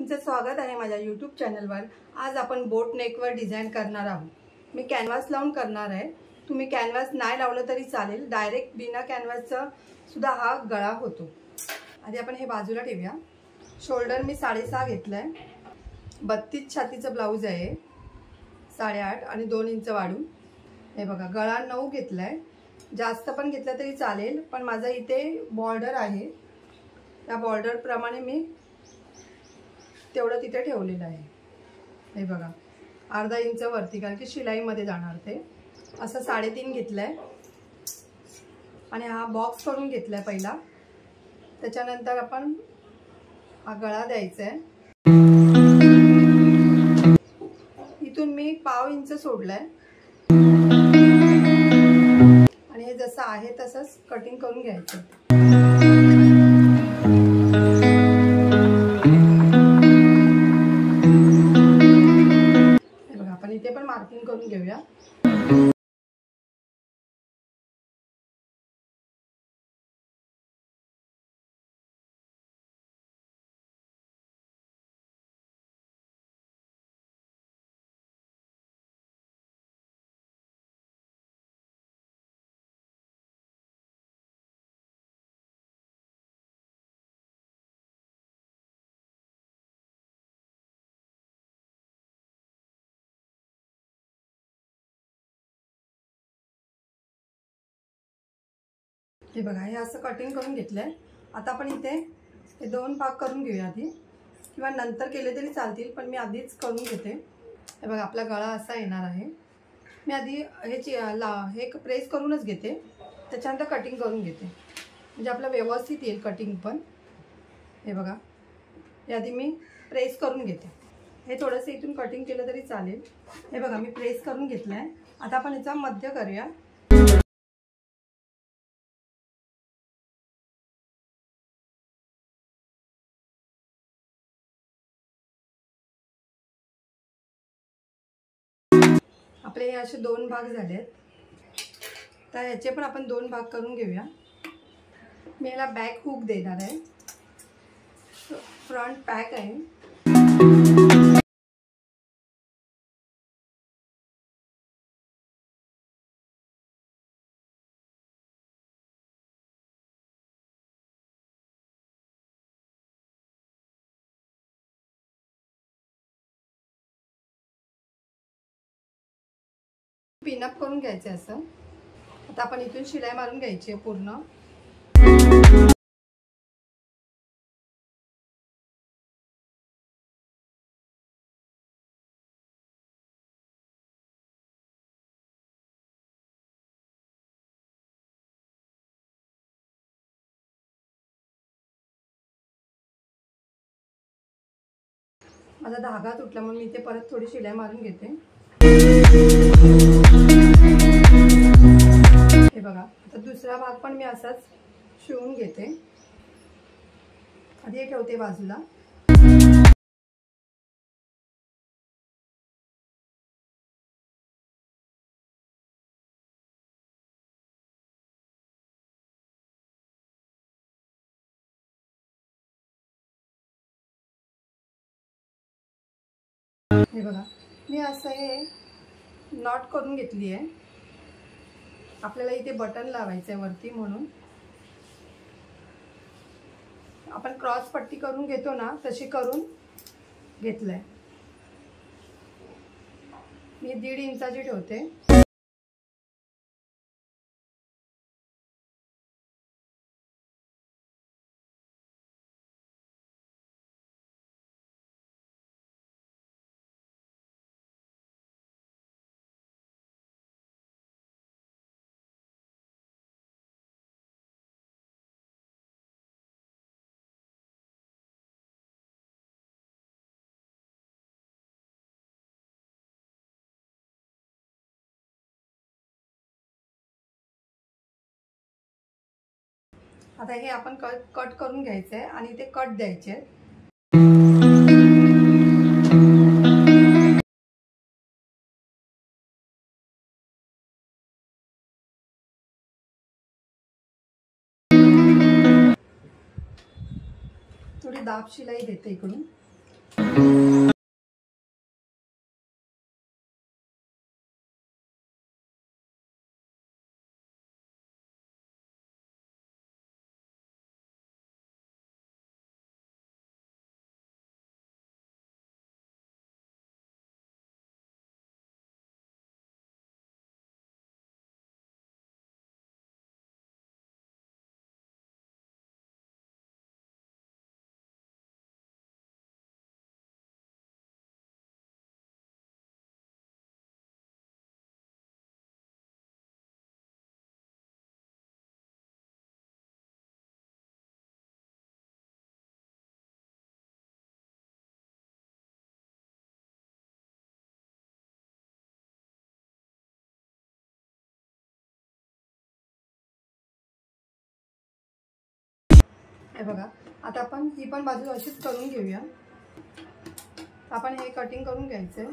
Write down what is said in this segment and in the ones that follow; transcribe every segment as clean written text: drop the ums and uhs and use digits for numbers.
तुमचं स्वागत आहे माझ्या YouTube चॅनलवर। आज आपण बोट नेकवर डिझाइन करणार आहोत। मी कॅनव्हास लावून करणार आहे। तुम्ही कॅनव्हास नाही लावलं तरी चालेल, डायरेक्ट बिना कॅनव्हासचा सुद्धा हा गळा होतो। आधी आपण हे बाजूला ठेवूया। शोल्डर मी 6.5 घेतलाय। 32 छातीचं ब्लाउज आहे, 8.5 आणि 2 इंच वाढून। हे बघा, गळा 9 घेतलाय। जास्त पण घेतला तरी चालेल, पण माझा इथे बॉर्डर आहे, त्या बॉर्डर प्रमाणे मी तेवढं तिथे ठेवलेलं आहे। हे बघा, अर्धा इंच वरती, कारण की शिलाई मध्ये जाणार ते। असं 3.5 घेतलंय आणि हा बॉक्स करून घेतलाय पहिला। त्याच्यानंतर आपण हा गळा द्यायचा आहे। इथून मी 1/2 इंच सोडलाय आणि हे जसं आहे तसंच कटिंग करून घ्यायचं। इथे पण मार्किंग करून घेऊया। हे बघा, हे असं कटिंग करून घेतलंय। आता आपण इथे हे 2 भाग करून घेऊया आधी, किंवा नंतर केले तरी चालतील, पण मी आधीच करून घेते। हे बघा, आपला गळा असा येणार आहे। मी आधी हे प्रेस करूनच घेते, त्याच्यानंतर कटिंग करून घेते, म्हणजे आपलं व्यवस्थित येईल कटिंग पण। हे बघा, हे आधी मी प्रेस करून घेते। हे थोडंसं इथून कटिंग केलं तरी चालेल। हे बघा, मी प्रेस करून घेतलंय। आता आपण याचा मध्य करूया। आपले असे 2 भाग झालेत, तर याचे पण आपण 2 भाग करून घेऊया। मी याला बॅक हुक देणार आहे, फ्रंट पॅक आहे। पिनअप करून घ्यायचं असं। आता आपण इथून शिलाई मारून घ्यायची आहे पूर्ण। माझा धागा तुटला म्हणून मी इथे परत थोडी शिलाई मारून घेते। हे बघा, आता दुसरा भाग पण मी असाच शिवून घेते। आधी ठेवते बाजूला। हे बघा, मी असं हे नॉट करून घेतली आहे। आपल्याला इथे बटन लावायचं आहे वरती, म्हणून आपण क्रॉस पट्टी करून घेतो ना, तशी करून घेतलंय। मी 1.5 इंचाची ठेवते। आता हे आपण कट करून घ्यायचं आहे आणि ते कट द्यायचे। थोड़ी दाब शिलाई देते इकडून। हे बघा, आता आपण ही पण बाजू अशीच करून घेऊया. आपण हे कटिंग करून घ्यायचंय.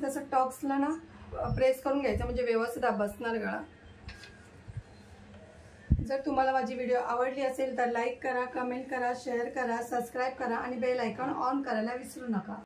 तसं टॉक्सला ना प्रेस करून घ्यायचं, म्हणजे व्यवस्थित बसणार गळा. जर तुम्हाला माझी व्हिडिओ आवडली असेल तर लाईक करा, कमेंट करा, शेअर करा, सबस्क्राईब करा आणि बेल आयकॉन ऑन करायला विसरू नका.